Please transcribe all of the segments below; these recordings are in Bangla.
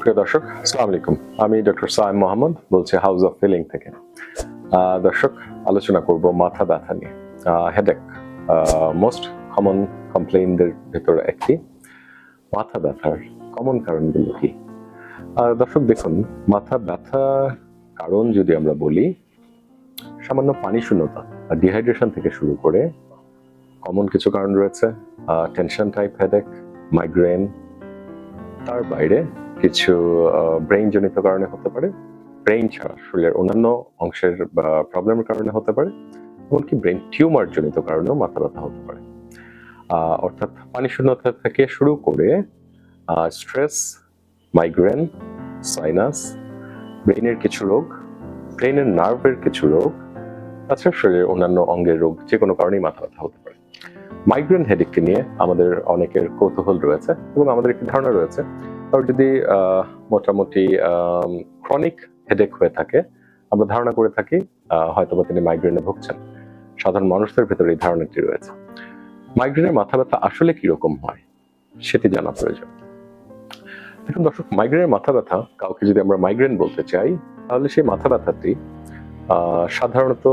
প্রিয় দর্শক, আসসালামু আলাইকুম। আমি ডক্টর সাইম মোহাম্মদ বলছি হাউস অফ ফিলিং থেকে। দর্শক, আলোচনা করব মাথা ব্যথা নিয়ে। হেডেক মোস্ট কমন কমপ্লেইনদের ভেতর একটি। মাথা ব্যথার কমন কারণগুলো কি? দর্শক দেখুন, মাথা ব্যথার কারণ যদি আমরা বলি, সামান্য পানি শূন্যতা আর ডিহাইড্রেশন থেকে শুরু করে কমন কিছু কারণ রয়েছে। টেনশন টাইপ হেডেক, মাইগ্রেন, তার বাইরে কিছু ব্রেইন জনিত কারণে হতে পারে, ব্রেইন ছাড়া শরীরের অন্যান্য অংশের প্রবলেমের কারণে হতে পারে, এমনকি ব্রেইন টিউমার জনিত কারণেও মাথা ব্যথা হতে পারে। অর্থাৎ পানি শূন্যতা থেকে শুরু করে স্ট্রেস, মাইগ্রেন, সাইনাস, ব্রেইনের কিছু রোগ, ব্রেইনের নার্ভের কিছু রোগ, তাছাড়া শরীরের অন্যান্য অঙ্গের রোগ, যে কোনো কারণেই মাথা ব্যথা হতে পারে। মাইগ্রেন হেডেককে নিয়ে আমাদের অনেকের কৌতূহল রয়েছে এবং আমাদের একটি ধারণা রয়েছে, আর যদি মোটামুটি ক্রনিক হেডেক হয়ে থাকে, আমরা ধারণা করে থাকি হয়তোবা তিনি মাইগ্রেনে ভুগছেন। সাধারণ মানুষদের ভেতরে এই ধারণাটি রয়েছে। মাইগ্রেনের মাথা ব্যথা আসলে কিরকম হয় সেটি জানা প্রয়োজন। দেখুন দর্শক, মাইগ্রেনের মাথা ব্যথা, কাউকে যদি আমরা মাইগ্রেন বলতে চাই, তাহলে সেই মাথা ব্যথাটি সাধারণত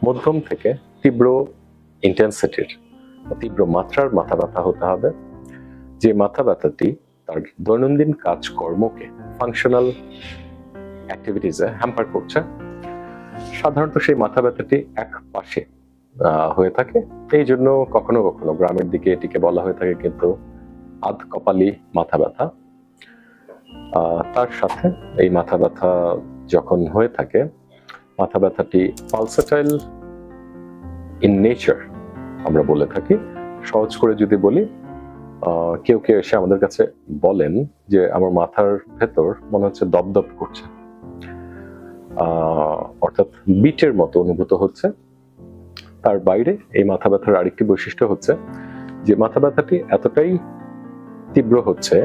মধ্যম থেকে তীব্র ইন্টেন্সিটির, তীব্র মাত্রার মাথা ব্যথা হতে হবে, যে মাথা ব্যথাটি তার দৈনন্দিন কাজকর্মকে, ফাংশনাল অ্যাক্টিভিটিসে হ্যাম্পার করছে। সাধারণত সেই মাথা ব্যথাটি এক পাশে হয়ে থাকে, এই জন্য কখনো কখনো গ্রামের দিকে এটিকে বলা হয়ে থাকে কিন্তু আধ কপালি মাথা ব্যথা। তার সাথে এই মাথা ব্যথা যখন হয়ে থাকে, মাথা ব্যথাটি পালসেটাইল ইন নেচার আমরা বলে থাকি। সহজ করে যদি বলি, কেউ কেউ এসে আমাদের কাছে বলেন যে আমার মাথার ভেতর মনে হচ্ছে দপদপ করছে, অর্থাৎ বিটের মতো অনুভূত হচ্ছে। তার বাইরে এই মাথা ব্যথার আরেকটি বৈশিষ্ট্য হচ্ছে যে মাথা ব্যথাটি এতটাই তীব্র হচ্ছে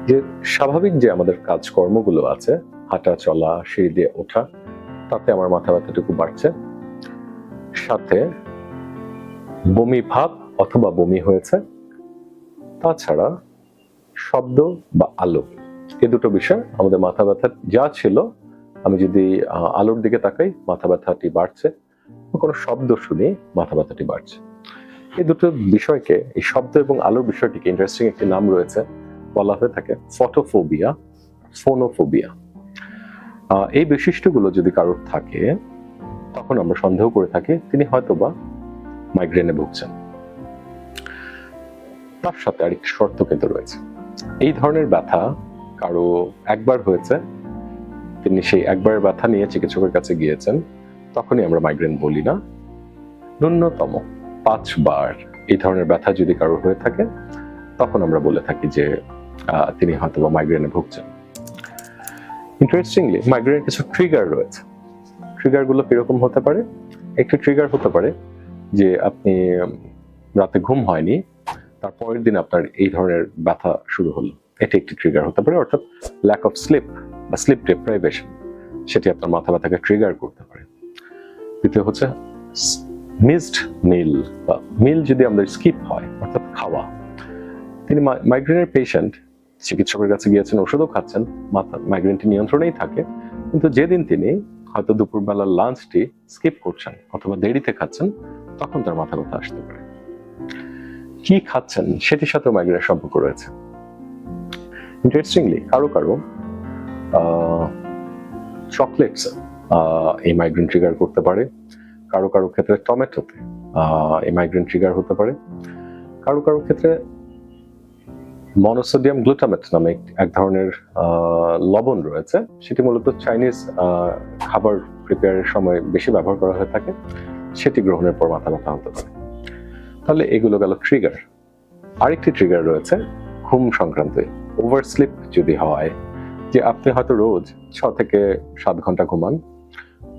যে স্বাভাবিক যে আমাদের কাজকর্মগুলো আছে, হাঁটা চলা, সিঁড়ি দিয়ে ওঠা, তাতে আমার মাথা ব্যথাটুকু বাড়ছে। সাথে বমি ভাব অথবা বমি হয়েছে। তাছাড়া শব্দ বা আলো, এ দুটো বিষয় আমাদের মাথা ব্যথা যা ছিল, আমি যদি আলোর দিকে তাকাই মাথা ব্যথাটি বাড়ছে, কোনো শব্দ শুনি মাথা ব্যথাটি বাড়ছে। এই দুটো বিষয়কে, এই শব্দ এবং আলোর বিষয়টিকে ইন্টারেস্টিং একটি নাম রয়েছে, বলা হয়ে থাকে ফটোফোবিয়া, ফোনোফোবিয়া। এই বৈশিষ্ট্যগুলো যদি কারোর থাকে, তখন আমরা সন্দেহ করে থাকি তিনি হয়তোবা মাইগ্রেনে ভুগছেন। তার সাথে আরেকটি শর্ত কিন্তু রয়েছে। এই ধরনের ব্যথা কারো একবার হয়েছে, তিনি সেই একবারের ব্যথা নিয়ে চিকিৎসকের কাছে গিয়েছেন, তখনই আমরা মাইগ্রেন বলি না। ন্যূনতম 5 বার এই ধরনের ব্যথা যদি কারো হয়ে থাকে, তখন আমরা বলে থাকি যে তিনি হয়তোবা মাইগ্রেনে ভুগছেন। ইন্টারেস্টিংলি, মাইগ্রেনের কিছু ট্রিগার রয়েছে। ট্রিগারগুলো কিরকম হতে পারে? একটি ট্রিগার হতে পারে যে আপনি রাতে ঘুম হয়নি, তার পরের দিন আপনার এই ধরনের ব্যথা শুরু হলো, এটি একটি ট্রিগার হতে পারে। অর্থাৎ ল্যাক অফ স্লিপ বা স্লিপ ডেপ্রাইভেশন, সেটি আপনার মাথা ব্যথাকে ট্রিগার করতে পারে। দ্বিতীয় হচ্ছে মিসড মিল, বা মিল যদি আমাদের স্কিপ হয়, অর্থাৎ খাওয়া। তিনি মাইগ্রেনের পেশেন্ট, চিকিৎসকের কাছে গিয়েছেন, ওষুধও খাচ্ছেন, মাইগ্রেনটি নিয়ন্ত্রণেই থাকে, কিন্তু যেদিন তিনি হয়তো দুপুরবেলার লাঞ্চটি স্কিপ করছেন অথবা দেরিতে খাচ্ছেন, তখন তার মাথা ব্যথা আসতে পারে। কি খাচ্ছেন সেটির সাথে মাইগ্রেনের সম্পর্ক রয়েছে। ইন্টারেস্টিংলি, কারো কারো চকলেটস এই মাইগ্রেন ট্রিগার করতে পারে, কারো কারো ক্ষেত্রে টমেটোতে এই মাইগ্রেন ট্রিগার হতে পারে, কারো কারো ক্ষেত্রে মনোসোডিয়াম গ্লুটামেট নামে এক ধরনের লবণ রয়েছে, সেটি মূলত চাইনিজ খাবার প্রিপেয়ারের সময় বেশি ব্যবহার করা হয়ে থাকে, সেটি গ্রহণের পর মাথা ব্যথা হতে পারে। তাহলে এগুলো গেল ট্রিগার। আরেকটি ট্রিগার রয়েছে ঘুম সংক্রান্ত। ওভার স্লিপ যদি হয়, যে আপনি হয়তো রোজ 6 থেকে 7 ঘন্টা ঘুমান,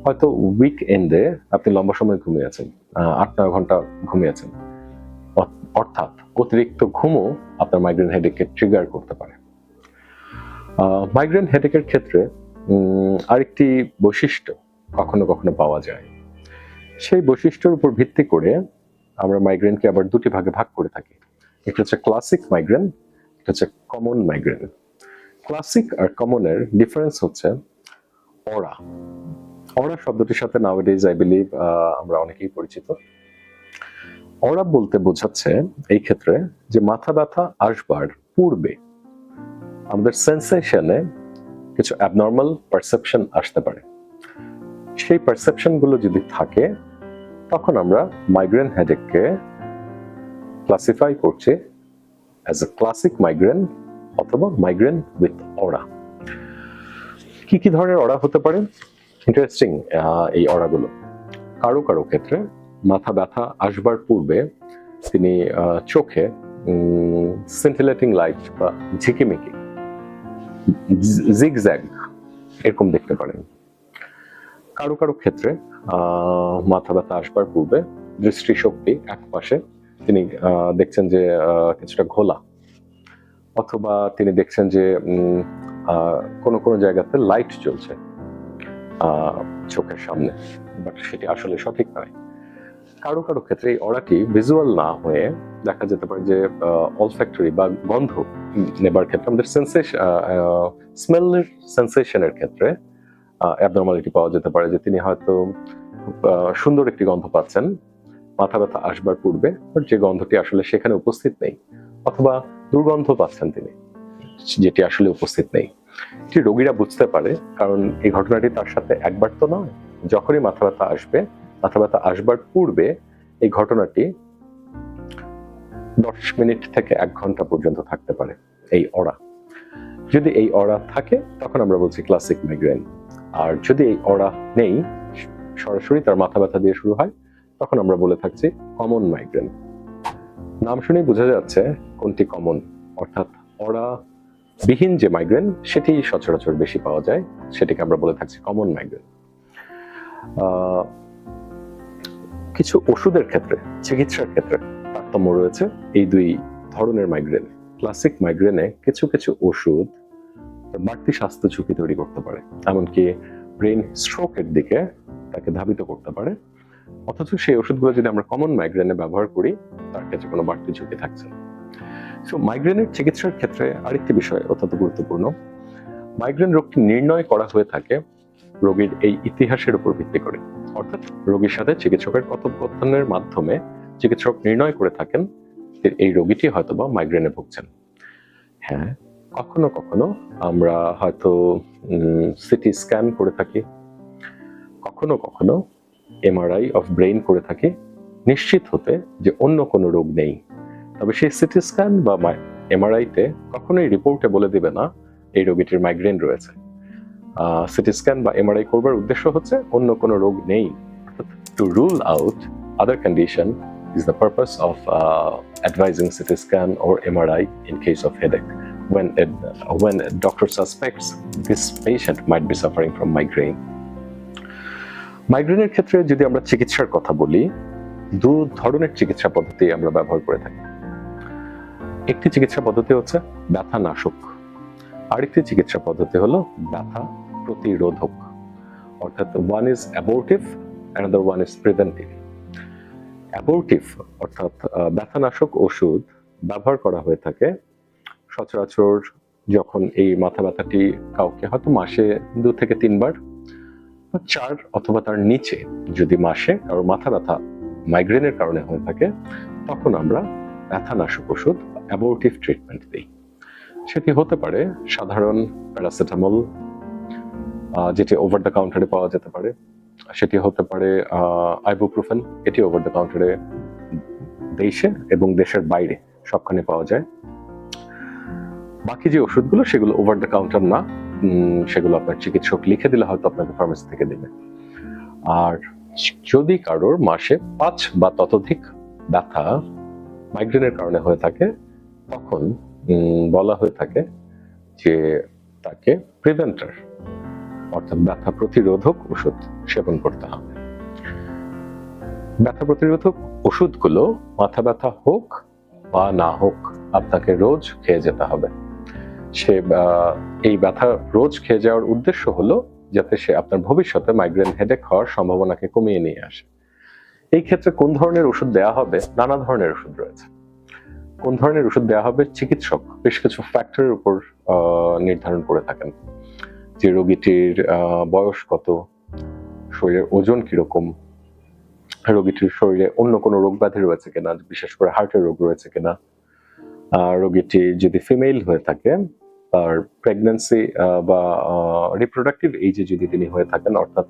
হয়তো উইকএন্ডে আপনি লম্বা সময় ঘুমিয়েছেন, 8-9 ঘন্টা ঘুমিয়েছেন, অর্থাৎ অতিরিক্ত ঘুমও আপনার মাইগ্রেন হেডেককে ট্রিগার করতে পারে। মাইগ্রেন হেডেকের ক্ষেত্রে আরেকটি বৈশিষ্ট্য কখনো কখনো পাওয়া যায়। সেই বৈশিষ্ট্যের উপর ভিত্তি করে আমরা মাইগ্রেনকে আবার দুটি ভাগে ভাগ করে থাকি। একটা হচ্ছে ক্লাসিক মাইগ্রেন, একটা হচ্ছে কমন মাইগ্রেন। ক্লাসিক আর কমনের ডিফারেন্স হচ্ছে অরা। অরা শব্দটির সাথে নাওয়াডেজ আই বিলিভ আমরা অনেকেই পরিচিত। অরা বলতে বোঝাচ্ছে এই ক্ষেত্রে যে মাথা ব্যথা আসবার পূর্বে আমাদের সেন্সেশনে কিছু অ্যাবনর্মাল পারসেপশন আসতে পারে। সেই পারসেপশন গুলো যদি থাকে তখন আমরা মাইগ্রেন হেডেককে ক্লাসিফাই করছি অ্যাজ এ ক্লাসিক মাইগ্রেন অথবা মাইগ্রেন উইথ অরা। কি কি ধরনের অরা হতে পারে? ইন্টারেস্টিং এই অরাগুলো। কারো কারো ক্ষেত্রে মাথা ব্যথা আসবার পূর্বে তিনি চোখে সিন্টিলেটিং লাইট বা ঝিকিমিকি জিগজ্যাগ এরকম দেখতে পারেন। কারো কারো ক্ষেত্রে মাথা ব্যথা আসবার পূর্বে দৃষ্টিশক্তি এক পাশে তিনি দেখছেন যে কিছুটা ঘোলা, অথবা তিনি দেখছেন যে কোন কোন জায়গাতে লাইট জ্বলছে চোখের সামনে, বাট সেটি আসলে সঠিক নয়। কারো কারো ক্ষেত্রে এই অরাটি ভিজুয়াল না হয়ে দেখা যেতে পারে যে অলফ্যাক্টরি বা গন্ধ নেবার ক্ষেত্রে আমাদের স্মেলের সেন্সেশনের ক্ষেত্রে অ্যাবনর্মালিটি পাওয়া যেতে পারে, যে তিনি হয়তো খুব সুন্দর একটি গন্ধ পাচ্ছেন মাথা ব্যথা আসবার পূর্বে, বাট যে গন্ধটি আসলে সেখানে উপস্থিত নেই, অথবা দুর্গন্ধ পাচ্ছেন তিনি যেটি আসলে উপস্থিত নেই। এটি রোগীরা বুঝতে পারে, কারণ এই ঘটনাটি তার সাথে একবার তো নয়। যখনই মাথা ব্যথা আসবে, মাথা ব্যথা আসবার পূর্বে এই ঘটনাটি 10 মিনিট থেকে 1 ঘন্টা পর্যন্ত থাকতে পারে এই অরা। যদি এই অরা থাকে তখন আমরা বলছি ক্লাসিক মাইগ্রেন। আর যদি এই অরা নেই, সরাসরি তার মাথা ব্যথা দিয়ে শুরু হয়, তখন আমরা বলে থাকছি কমন মাইগ্রেন। নাম শুনেই বোঝা যাচ্ছে কোনটি কমন, অর্থাৎ অরা বিহীন যে মাইগ্রেন সেটি সচরাচর বেশি পাওয়া যায়, সেটিকে আমরা বলে থাকছি কমন মাইগ্রেন। কিছু ওষুধের ক্ষেত্রে, চিকিৎসার ক্ষেত্রে তারতম্য রয়েছে এই দুই ধরনের মাইগ্রেন। ক্লাসিক মাইগ্রেনে কিছু কিছু ওষুধ বাড়তি স্বাস্থ্য ঝুঁকি তৈরি করতে পারে, এমনকি ব্রেন স্ট্রোকের দিকে তাকে ধাবিত করতে পারে। অথচ সেই ওষুধগুলো যদি আমরা কমন মাইগ্রেনে ব্যবহার করি, তার ক্ষেত্রে কোনো বাড়তি ঝুঁকি থাকছে না। সো মাইগ্রেনের চিকিৎসার ক্ষেত্রে আরেকটি বিষয় অত্যন্ত গুরুত্বপূর্ণ। মাইগ্রেন রোগটি নির্ণয় করা হয়ে থাকে রোগীর এই ইতিহাসের উপর ভিত্তি করে, অর্থাৎ রোগীর সাথে চিকিৎসকের কথোপকথনের মাধ্যমে চিকিৎসক নির্ণয় করে থাকেন যে এই রোগীটি হয়তোবা মাইগ্রেনে ভুগছেন। হ্যাঁ, কখনো কখনো আমরা হয়তো সিটি স্ক্যান করে থাকি, কখনো কখনো এমআরআই অফ ব্রেইন করে থাকি, নিশ্চিত হতে যে অন্য কোনো রোগ নেই। তবে সেই সিটি স্ক্যান বা এমআরআইতে কখনোই রিপোর্টে বলে দিবে না এই রোগীটির মাইগ্রেন রয়েছে। সিটি স্ক্যান বা এমআরআই করবার উদ্দেশ্য হচ্ছে অন্য কোনো রোগ নেই। To rule out other condition is the purpose of advising CT scan or MRI in case of headache when a doctor suspects this patient might be suffering from migraine. মাইগ্রেনের ক্ষেত্রে যদি আমরা চিকিৎসার কথা বলি, দু ধরনের চিকিৎসা পদ্ধতি আমরা ব্যবহার করে থাকি। একটি চিকিৎসা পদ্ধতি হচ্ছে ব্যথা নাশক, আরেকটি চিকিৎসা পদ্ধতি হলো ব্যথা প্রতিরোধক, অর্থাৎ one is abortive, another one is preventive. অ্যাবর্টিভ অর্থাৎ ব্যথানাশক ওষুধ ব্যবহার করা হয়ে থাকে সচরাচর যখন এই মাথা ব্যথাটি কাউকে হয়তো মাসে 2 থেকে 3 বার, 4 অথবা তার নিচে যদি মাসে কারোর মাথা ব্যথা মাইগ্রেনের কারণে হয়ে থাকে, তখন আমরা ব্যথানাশক ওষুধ অ্যাবর্টিভ ট্রিটমেন্ট দিই। সেটি হতে পারে সাধারণ প্যারাসিটামল, যেটি ওভার দ্য কাউন্টারে পাওয়া যেতে পারে। সেটি হতে পারে আইবুপ্রোফেন, এটি ওভার দ্য কাউন্টারে দেশে এবং দেশের বাইরে সবখানে পাওয়া যায়। বাকি যে ওষুধগুলো সেগুলো ওভার দ্য কাউন্টার না, সেগুলো আপনার চিকিৎসক লিখে দিলে হয়তো আপনাকে ফার্মেসি থেকে দেবে। আর যদি কারোর মাসে 5 বা ততোধিক ব্যথা মাইগ্রেনের কারণে হয়ে থাকে, তখন বলা হয়ে থাকে যে তাকে প্রিভেন্টার অর্থাৎ ব্যথা প্রতিরোধক ওষুধ সেবন করতে হবে। ব্যথা প্রতিরোধক ওষুধগুলো মাথা ব্যথা হোক বা না হোক আপনাকে রোজ খেয়ে যেতে হবে। সে এই ব্যথা রোজ খেয়ে যাওয়ার উদ্দেশ্য হলো যাতে সে আপনার ভবিষ্যতে মাইগ্রেন হেডেক হওয়ার সম্ভাবনাকে কমিয়ে নিয়ে আসে। এই ক্ষেত্রে কোন ধরনের ওষুধ দেওয়া হবে? নানা ধরনের ওষুধ রয়েছে। কোন ধরনের ওষুধ দেওয়া হবে চিকিৎসক বেশ কিছু ফ্যাক্টরের উপর নির্ধারণ করে থাকেন, যে রোগীটির বয়স কত, শরীরের ওজন কিরকম, রোগীটির শরীরে অন্য কোনো রোগ ব্যাধি রয়েছে কিনা, বিশেষ করে হার্টের রোগ রয়েছে কিনা, রোগীটি যদি ফিমেল হয়ে থাকে, তার প্রেগন্যান্সি বা রিপ্রোডাক্টিভ এইজে যদি তিনি হয়ে থাকেন, অর্থাৎ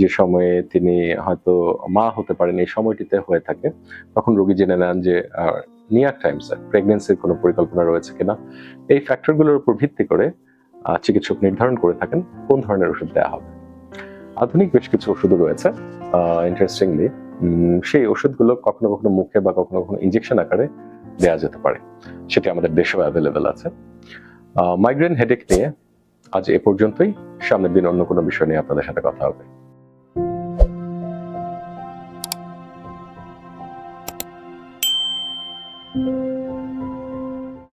যে সময়ে তিনি হয়তো মা হতে পারেন এই সময়টিতে হয়ে থাকে, তখন রোগী জেনে নেন যে নিয়ার টাইমসে প্রেগন্যান্সির কোনো পরিকল্পনা রয়েছে কিনা। এই ফ্যাক্টরগুলোর উপর ভিত্তি করে চিকিৎসক নির্ধারণ করে থাকেন কোন ধরনের ওষুধ দেওয়া হবে। আধুনিক বেশ কিছু ওষুধও রয়েছে ইন্টারেস্টিংলি, সেই ওষুধগুলো কখনো কখনো মুখে বা কখনো কখনো ইনজেকশন আকারে দেওয়া যেতে পারে, সেটি আমাদের দেশেও অ্যাভেলেবেল আছে। মাইগ্রেন হেডেক নিয়ে আজ এ পর্যন্তই। সামনের দিন অন্য কোনো বিষয় নিয়ে আপনাদের সাথে কথা হবে।